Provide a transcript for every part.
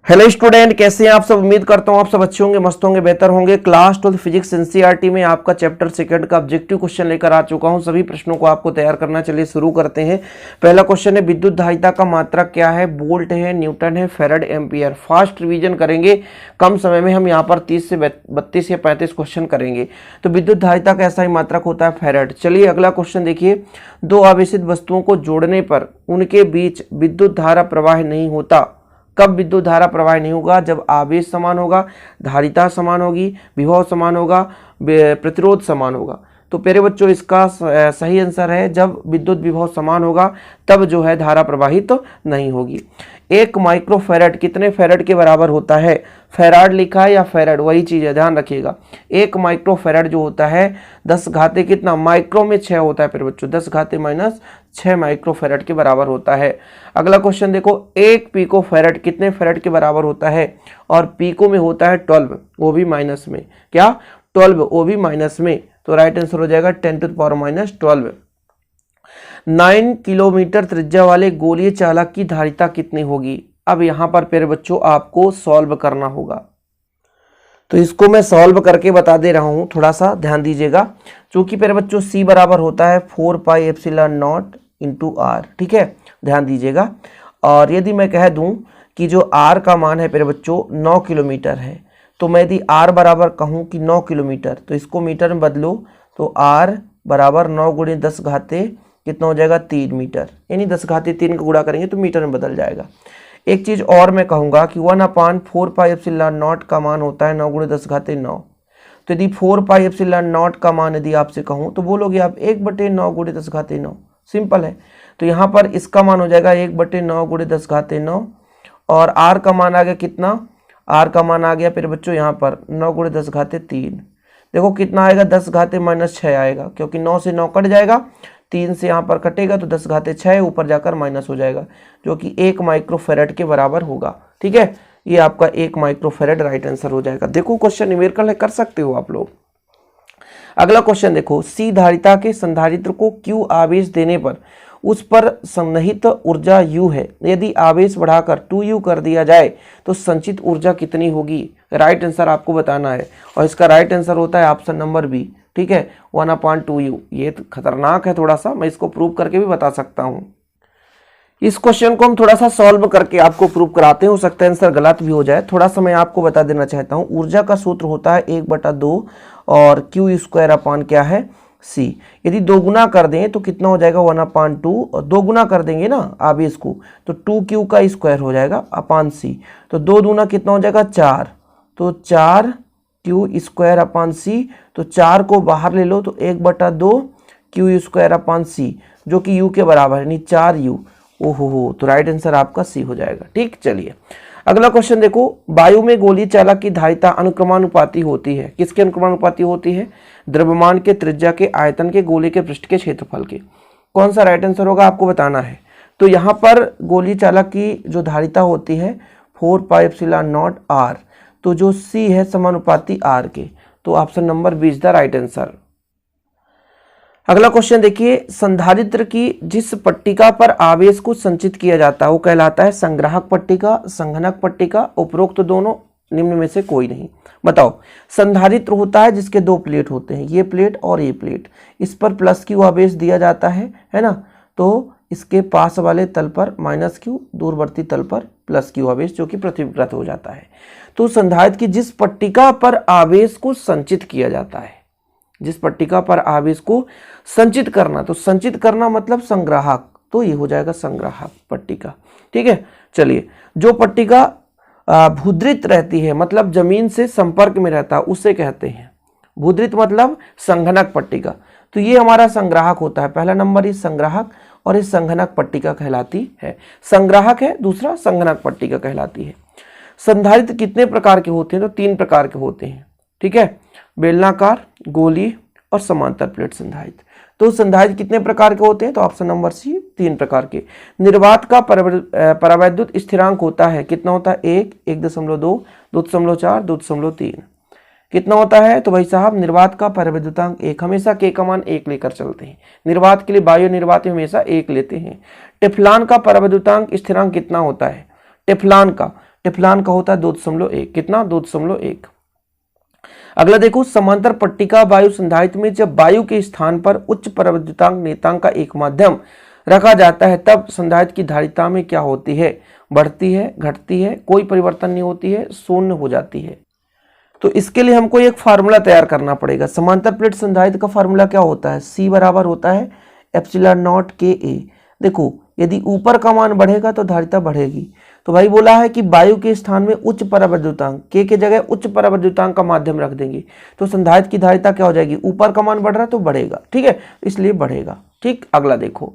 Hello student, कैसे हैं आप सब। उम्मीद करता हूं आप सब अच्छे होंगे, मस्त होंगे, बेहतर होंगे। क्लास 12 फिजिक्स एनसीईआरटी में आपका चैप्टर सेकंड का ऑब्जेक्टिव क्वेश्चन लेकर आ चुका हूं। सभी प्रश्नों को आपको तैयार करना, चलिए शुरू करते हैं। पहला क्वेश्चन है, विद्युत धारिता का मात्रक क्या है। वोल्ट है, न्यूटन है, फैराड, एम्पियर। फास्ट रिवीजन करेंगे, कम समय में हम यहाँ पर 30 से 32 या 35 क्वेश्चन करेंगे। तो विद्युत धारिता का ऐसा ही मात्रक होता है, फैराड। चलिए अगला क्वेश्चन देखिए, दो आवेशित वस्तुओं को जोड़ने पर उनके बीच विद्युत धारा प्रवाह नहीं होता। कब विद्युत धारा प्रवाह नहीं होगा? जब आवेश समान होगा, धारिता समान होगी, विभव समान होगा, प्रतिरोध समान होगा। तो प्यारे बच्चों, इसका सही आंसर है जब विद्युत विभव समान होगा तब जो है धारा प्रवाहित तो नहीं होगी। 1 माइक्रोफैराड कितने फैराड के बराबर होता है? फैराड लिखा है या फैराड, वही चीज है, ध्यान रखिएगा। 1 माइक्रोफैराड जो होता है 10 घाते कितना, माइक्रो में 6 होता है प्यारे बच्चों, 10 घाते -6 माइक्रोफैराड के बराबर होता है। अगला क्वेश्चन देखो, 1 पीको फैराड कितने फैराड के बराबर होता है? और पीको में होता है 12, वो भी माइनस में। क्या? 12, वो भी माइनस में। तो राइट आंसर हो जाएगा 10⁻12। 9 किलोमीटर त्रिज्या वाले गोलीय चालक की धारिता कितनी होगी? अब यहां पर प्यारे बच्चों आपको सॉल्व करना होगा, तो इसको मैं सॉल्व करके बता दे रहा हूं, थोड़ा सा ध्यान दीजिएगा। चूंकि प्यारे बच्चों C बराबर होता है 4πε0 × r, ठीक है, ध्यान दीजिएगा। और यदि मैं कह दूं कि जो r का मान है प्यारे बच्चों 9 किलोमीटर है, तो मैं यदि r बराबर कहूं कि 9 किलोमीटर, तो इसको मीटर में बदलो, तो r बराबर 9 × 10 घाते कितना हो जाएगा? 3 मीटर। यानी 10 घाते 3 का गुणा करेंगे तो मीटर में बदल जाएगा। एक चीज और मैं कहूंगा कि 1/4πε0 का मान होता है 9 × 10 घाते 9। तो यदि 4πε0 का मान यदि आपसे कहूं तो बोलोगे आप 1/9 × 10 घाते 9, सिंपल है। तो यहाँ पर इसका मान हो जाएगा 1/9 × 10 घाते 9। और r का मान आ गया कितना? r का मान आ गया फिर बच्चों यहाँ पर 9 × 10 घाते 3। देखो कितना आएगा? 10 घाते -6 आएगा, क्योंकि 9 से 9 कट जाएगा, 3 से यहाँ पर कटेगा तो 10 घाते 6 ऊपर जाकर माइनस हो जाएगा, जो कि 1 माइक्रोफैराड के बराबर होगा। ठीक है, ये आपका 1 माइक्रोफैराड राइट आंसर हो जाएगा। देखो क्वेश्चन न्यूमेरिकल है, कर सकते हो आप लोग। अगला क्वेश्चन देखो, C धारिता के संधारित्र को Q आवेश देने पर उस पर सन्निहित ऊर्जा U है। यदि आवेश बढ़ाकर 2U कर दिया जाए तो संचित ऊर्जा कितनी होगी? राइट आंसर आपको बताना है, और इसका राइट आंसर होता है ऑप्शन नंबर बी। ठीक है, 1/2U। ये तो खतरनाक है थोड़ा सा, मैं इसको प्रूव करके भी बता सकता हूं। इस क्वेश्चन को हम थोड़ा सा सॉल्व करके आपको प्रूव कराते हैं, हो सकता है आंसर गलत भी हो जाए। थोड़ा सा मैं आपको बता देना चाहता हूं। ऊर्जा का सूत्र होता है 1/2 और Q² क्या है? C। यदि 2 गुना कर दें तो कितना हो जाएगा? 1/2। और 2 गुना कर देंगे ना आवेश को, तो 2Q का स्क्वायर हो जाएगा अपॉन C। तो 2 दूना कितना हो जाएगा? 4। तो 4Q² C। तो 4 को बाहर ले लो तो 1/2 Q² C, जो कि U के बराबर है, यानी 4U। ओहो हो, तो राइट आंसर आपका C हो जाएगा। ठीक, चलिए अगला क्वेश्चन देखो, वायु में गोलीय चालक की धारिता अनुक्रमानुपाती होती है। किसके अनुक्रमानुपाती होती है? द्रव्यमान के त्रिज्या के आयतन के गोले के पृष्ठ के क्षेत्रफल के। कौन सा राइट आंसर होगा आपको बताना है। तो यहाँ पर गोलीय चालक की जो धारिता होती है 4πε0 r, तो जो C है समानुपाती r के, तो option number B is the right answer. अगला क्वेश्चन देखिए, संधारित्र की जिस पट्टिका पर आवेश को संचित किया जाता है वो कहलाता है संग्राहक पट्टिका, संघनक पट्टिका, उपरोक्त दोनों, निम्न में से कोई नहीं। बताओ, संधारित्र होता है जिसके 2 प्लेट होते हैं, ये प्लेट और ये प्लेट। इस पर +Q आवेश दिया जाता है ना, तो इसके पास वाले तल पर -Q, दूरवर्ती तल पर +Q आवेश, जो कि पृथ्वीकृत हो जाता है। तो संधारित्र की जिस पट्टिका पर आवेश को संचित किया जाता है, जिस पट्टिका पर आवेश को संचित करना, तो संचित करना मतलब संग्राहक, तो ये हो जाएगा संग्राहक पट्टिका। ठीक है, चलिए जो पट्टिका भूद्रित रहती है, मतलब जमीन से संपर्क में रहता है, उसे कहते हैं भूद्रित, मतलब संघनक पट्टिका। तो ये हमारा संग्राहक होता है। पहला नंबर इस संग्राहक और इस संघनक पट्टिका कहलाती है। संग्राहक है, दूसरा संघनक पट्टिका कहलाती है। संधारित्र कितने प्रकार के होते हैं? तो 3 प्रकार के होते हैं। ठीक है, बेलनाकार, गोलीय और समांतर प्लेट संधारित्र। तो संधारित्र कितने प्रकार के होते हैं? तो ऑप्शन नंबर सी, 3 प्रकार के। निर्वात का परावैद्युत स्थिरांक होता है, कितना होता है? 1, 1.2, 2.4, 2.3। कितना होता है? तो भाई साहब निर्वात का परावैद्युतांक 1, हमेशा के का मान 1 लेकर चलते हैं। निर्वात के लिए बाह्य निर्वात में हमेशा 1 लेते हैं। टेफ्लॉन का परावैद्युतांक स्थिरांक कितना होता है? टेफ्लॉन का, टेफ्लॉन का होता है 2.1। कितना? 2.1। अगला देखो, समांतर पट्टिका वायु संधारित्र में जब वायु के स्थान पर उच्च परावैद्युतांक नियतांक का एक माध्यम रखा जाता है तब संधारित्र की धारिता में क्या होती है? बढ़ती है, घटती है, कोई परिवर्तन नहीं होती है, शून्य हो जाती है। तो इसके लिए हमको एक फार्मूला तैयार करना पड़ेगा। समांतर प्लेट संधारित्र का फार्मूला क्या होता है? C बराबर होता है एप्सिलॉन नॉट KA। देखो, यदि ऊपर का मान बढ़ेगा तो धारिता बढ़ेगी। तो भाई बोला है कि वायु के स्थान में उच्च परावैद्युतांक, K के जगह उच्च परावैद्युतांक का माध्यम रख देंगे तो संधारित्र की धारिता क्या हो जाएगी? ऊपर का मान बढ़ रहा है तो बढ़ेगा, ठीक है, इसलिए बढ़ेगा। ठीक, अगला देखो,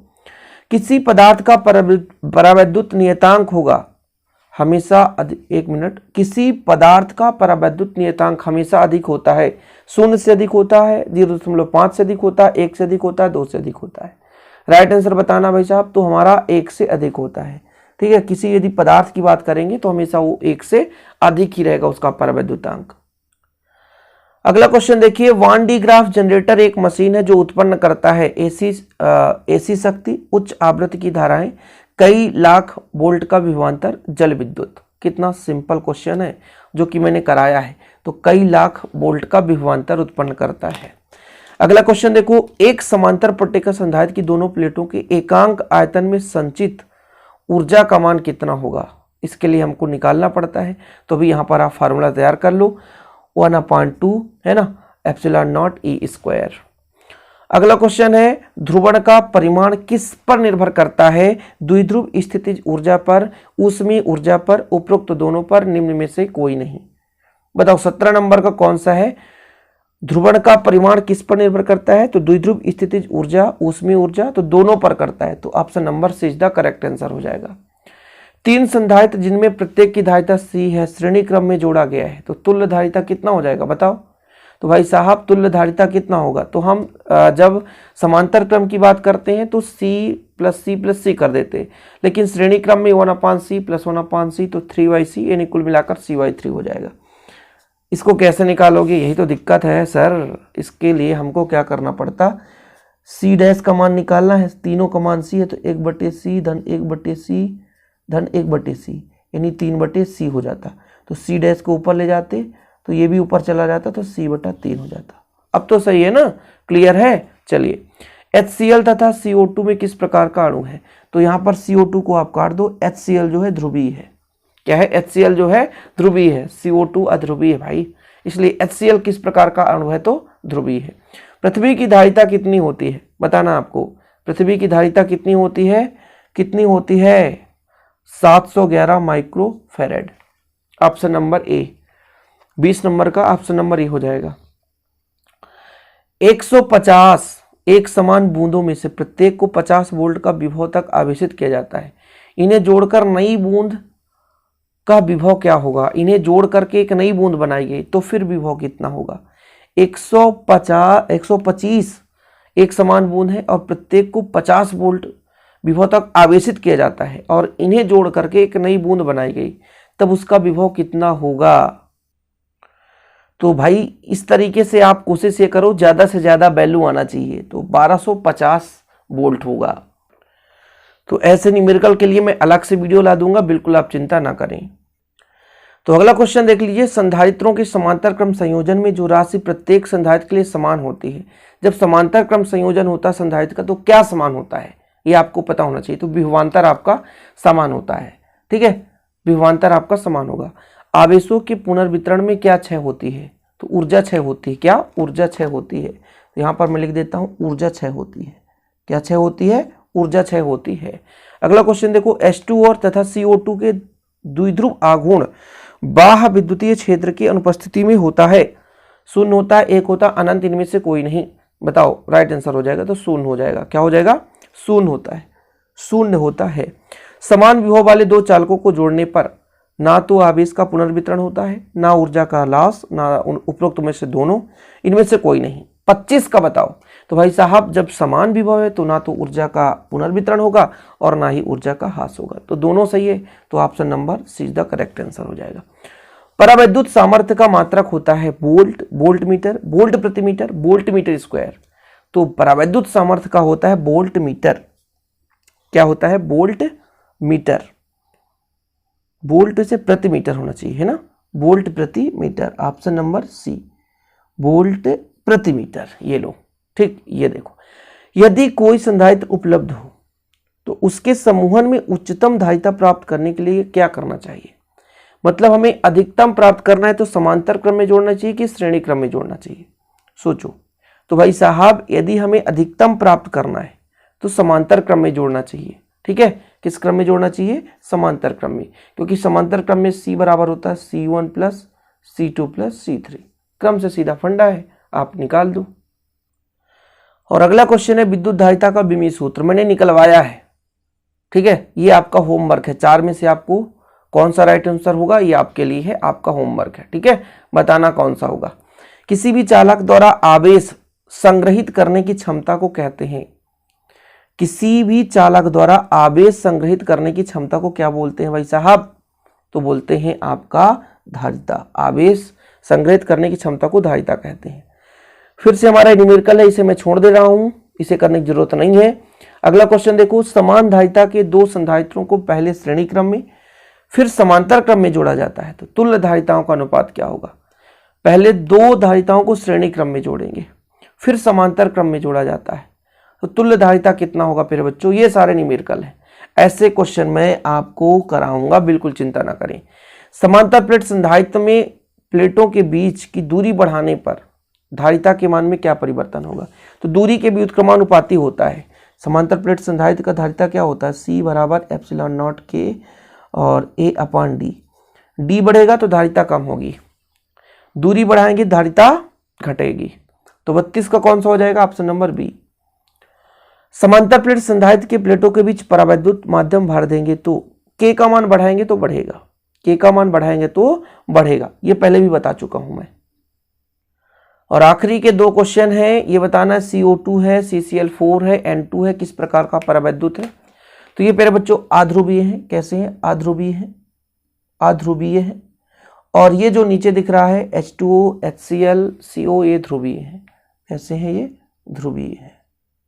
किसी पदार्थ का परावैद्युत नियतांक होगा हमेशा एक मिनट, किसी पदार्थ का परावैद्युत नियतांक हमेशा अधिक होता है। 0 से अधिक होता है, 0.5 से अधिक होता है, 1 से अधिक होता है, 2 से अधिक होता है। राइट आंसर बताना भाई साहब। तो हमारा 1 से अधिक होता है, ठीक है। किसी यदि पदार्थ की बात करेंगे तो हमेशा वो 1 से अधिक ही रहेगा उसका परावैद्युतांक। अगला क्वेश्चन देखिए, वान डी ग्राफ जनरेटर एक मशीन है जो उत्पन्न करता है एसी शक्ति, उच्च आवृत्ति की धाराएं, कई लाख वोल्ट का विभवांतर, जल विद्युत। कितना सिंपल क्वेश्चन है जो कि मैंने कराया है। तो कई लाख वोल्ट का विभवांतर उत्पन्न करता है। अगला क्वेश्चन देखो, एक समांतर पट्टिका संधारित्र की दोनों प्लेटों के एकांक आयतन में संचित ऊर्जा का मान कितना होगा? इसके लिए हमको निकालना पड़ता है। तो भी यहाँ पर आप फार्मूला तैयार कर लो, 1/2 है ना, एप्सिलॉन नॉट E²। अगला क्वेश्चन है, ध्रुवण का परिमाण किस पर निर्भर करता है? द्विध्रुव स्थितिज ऊर्जा पर, ऊष्मीय ऊर्जा पर, उपरोक्त दोनों पर, निम्न में से कोई नहीं। बताओ 17 नंबर का कौन सा है? ध्रुवण का परिमाण किस पर निर्भर करता है? तो द्विध्रुव स्थितिज ऊर्जा, ऊष्मीय ऊर्जा, तो दोनों पर करता है। तो option number C is the correct answer हो जाएगा। 3 संधारित्र जिनमें प्रत्येक की धारिता C है श्रेणी क्रम में जोड़ा गया है तो तुल्य धारिता कितना हो जाएगा? बताओ। तो भाई साहब तुल्य धारिता कितना होगा? तो हम जब समांतर क्रम की बात करते हैं तो C+C+C कर देते हैं, लेकिन श्रेणी क्रम में 1/C + 1/C तो 3/C, यानी कुल मिलाकर C/3 हो जाएगा। इसको कैसे निकालोगे? यही तो दिक्कत है सर। इसके लिए हमको क्या करना पड़ता? C डैश का मान निकालना है। तीनों का मान C है तो 1/C धन 1/C धन 1/C, यानी 3/C हो जाता। तो C डैश को ऊपर ले जाते तो ये भी ऊपर चला जाता तो C/3 हो जाता। अब तो सही है ना, क्लियर है। चलिए, HCl तथा CO2 में किस प्रकार का अणु है? तो यहाँ पर CO2 को आप काट दो, HCl जो है ध्रुवीय है। क्या है? HCl जो है ध्रुवीय है, CO2 अध्रुवीय है भाई, इसलिए HCl किस प्रकार का अणु है? तो ध्रुवीय है। पृथ्वी की धारिता कितनी होती है? बताना आपको। पृथ्वी की धारिता कितनी होती है? कितनी होती है? 711 microfarad. Option number A. 20 number का ऑप्शन नंबर ए हो जाएगा। 150 एक समान बूंदों में से प्रत्येक को 50 वोल्ट का विभव तक आवेशित किया जाता है। इन्हें जोड़कर नई बूंद का विभव क्या होगा? इन्हें जोड़ करके एक नई बूंद बनाई गई तो फिर विभव कितना होगा? 125 एक समान बूंद है और प्रत्येक को 50 वोल्ट विभव तक आवेशित किया जाता है और इन्हें जोड़ करके एक नई बूंद बनाई गई, तब उसका विभव कितना होगा? तो भाई इस तरीके से आप कोशिश ये करो ज्यादा से ज्यादा वैल्यू आना चाहिए, तो 1250 वोल्ट होगा। तो ऐसे न्यूमेरिकल के लिए मैं अलग से वीडियो ला दूंगा, बिल्कुल आप चिंता ना करें। तो अगला क्वेश्चन देख लीजिए, संधारित्रों के समांतर क्रम संयोजन में जो राशि प्रत्येक संधारित्र के लिए समान होती है, जब समांतर क्रम संयोजन होता है संधारित्र का तो क्या समान होता है? ये आपको पता होना चाहिए। तो विभवांतर आपका समान होता है, ठीक है, विभवांतर आपका समान होगा। आवेशों के पुनर्वितरण में क्या क्षय होती है? तो ऊर्जा क्षय होती है। क्या? ऊर्जा क्षय होती है। तो यहाँ पर मैं लिख देता हूँ ऊर्जा क्षय होती है। क्या क्षय होती है? ऊर्जा क्षय होती है। अगला क्वेश्चन देखो, H2 और तथा CO2 के द्विध्रुव आघूर्ण बाह्य विद्युतीय क्षेत्र की अनुपस्थिति में होता है। 0 होता है, 1 होता है, अनंत, इनमें से कोई नहीं। बताओ, राइट आंसर हो जाएगा तो 0 हो जाएगा। क्या हो जाएगा? 0 होता है, 0 होता है। समान विभव वाले दो चालकों को जोड़ने पर ना तो आवेश का पुनर्वितरण होता है, ना ऊर्जा का लॉस, ना उपरोक्त में से दोनों, इनमें से कोई नहीं। 25 का बताओ। तो भाई साहब जब समान विभव है तो ना तो ऊर्जा का पुनर्वितरण होगा और ना ही ऊर्जा का ह्रास होगा, तो दोनों सही है। तो option number C is the correct answer हो जाएगा। परावैद्युत सामर्थ्य का मात्रक होता है वोल्ट, वोल्ट मीटर, वोल्ट प्रति मीटर, वोल्ट मीटर स्क्वायर। तो परावैद्युत सामर्थ्य का होता है वोल्ट मीटर। क्या होता है? Volt metre. वोल्ट से प्रति मीटर होना चाहिए, है ना, वोल्ट प्रति metre, option number C, volt प्रति मीटर। ये लो, ठीक। ये देखो, यदि कोई संधारित्र उपलब्ध हो तो उसके समूहन में उच्चतम धारिता प्राप्त करने के लिए क्या करना चाहिए? मतलब हमें अधिकतम प्राप्त करना है तो समांतर क्रम में जोड़ना चाहिए कि श्रेणी क्रम में जोड़ना चाहिए? सोचो। तो भाई साहब, यदि हमें अधिकतम प्राप्त करना है तो समांतर क्रम में जोड़ना चाहिए, ठीक है। किस क्रम में जोड़ना चाहिए? समांतर क्रम में, क्योंकि समांतर क्रम में C बराबर होता है C1 plus C2 plus C3। क्रम से सीधा फंडा है, आप निकाल दो। और अगला क्वेश्चन है विद्युत धारिता का विमीय सूत्र, मैंने निकलवाया है, ठीक है। ये आपका होमवर्क है, 4 में से आपको कौन सा राइट आंसर होगा ये आपके लिए है, आपका होमवर्क है, ठीक है। बताना कौन सा होगा। किसी भी चालक द्वारा आवेश संग्रहित करने की क्षमता को कहते हैं, किसी भी चालक द्वारा आवेश संग्रहित करने की क्षमता को क्या बोलते हैं भाई साहब? तो बोलते हैं आपका धारिता। आवेश संग्रहित करने की क्षमता को धारिता कहते हैं। फिर से हमारा न्यूमेरिकल है, इसे मैं छोड़ दे रहा हूं, इसे करने की जरूरत नहीं है। अगला क्वेश्चन देखो, समान धारिता के दो संधारित्रों को पहले श्रेणी क्रम में फिर समांतर क्रम में जोड़ा जाता है तो तुल्य धारिताओं का अनुपात क्या होगा? पहले दो धारिताओं को श्रेणी क्रम में जोड़ेंगे, फिर समांतर क्रम में जोड़ा जाता है तो तुल्य धारिता कितना होगा प्यारे बच्चों? ये सारे न्यूमेरिकल हैं, ऐसे क्वेश्चन मैं आपको कराऊंगा, बिल्कुल चिंता ना करें। समांतर प्लेट संधारित्र में प्लेटों के बीच की दूरी बढ़ाने पर धारिता के मान में क्या परिवर्तन होगा? तो दूरी के व्युत्क्रमानुपाती होता है। समांतर प्लेट संधारित्र का धारिता क्या होता है? C बराबर एप्सिलॉन नॉट के और A अपॉन डी। डी बढ़ेगा तो धारिता कम होगी, दूरी बढ़ाएंगे धारिता घटेगी। तो 32 का कौन सा हो जाएगा? Option number B. समांतर प्लेट संधारित्र के प्लेटों के बीच परावैद्युत माध्यम भर देंगे तो K का मान बढ़ाएंगे तो बढ़ेगा, K का मान बढ़ाएंगे तो बढ़ेगा, ये पहले भी बता चुका हूं मैं। और आखिरी के दो क्वेश्चन हैं, ये बताना है CO2 है, CCl4 है, N2 है, किस प्रकार का परावैद्युत है? तो ये प्यारे बच्चों आध्रुवीय है। कैसे है? आध्रुवीय है, आध्रुवीय है। और ये जो नीचे दिख रहा है H2O, HCl, CO, ये ध्रुवीय है। कैसे है? ये ध्रुवीय है,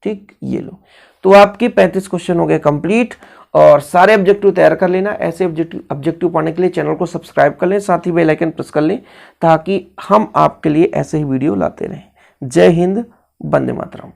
ठीक। ये लो, तो आपके 35 क्वेश्चन हो गए कंप्लीट। और सारे ऑब्जेक्टिव तैयार कर लेना। ऐसे ऑब्जेक्टिव पाने के लिए चैनल को सब्सक्राइब कर लें, साथ ही बेल आइकन प्रेस कर लें ताकि हम आपके लिए ऐसे ही वीडियो लाते रहें। जय हिंद, वंदे मातरम।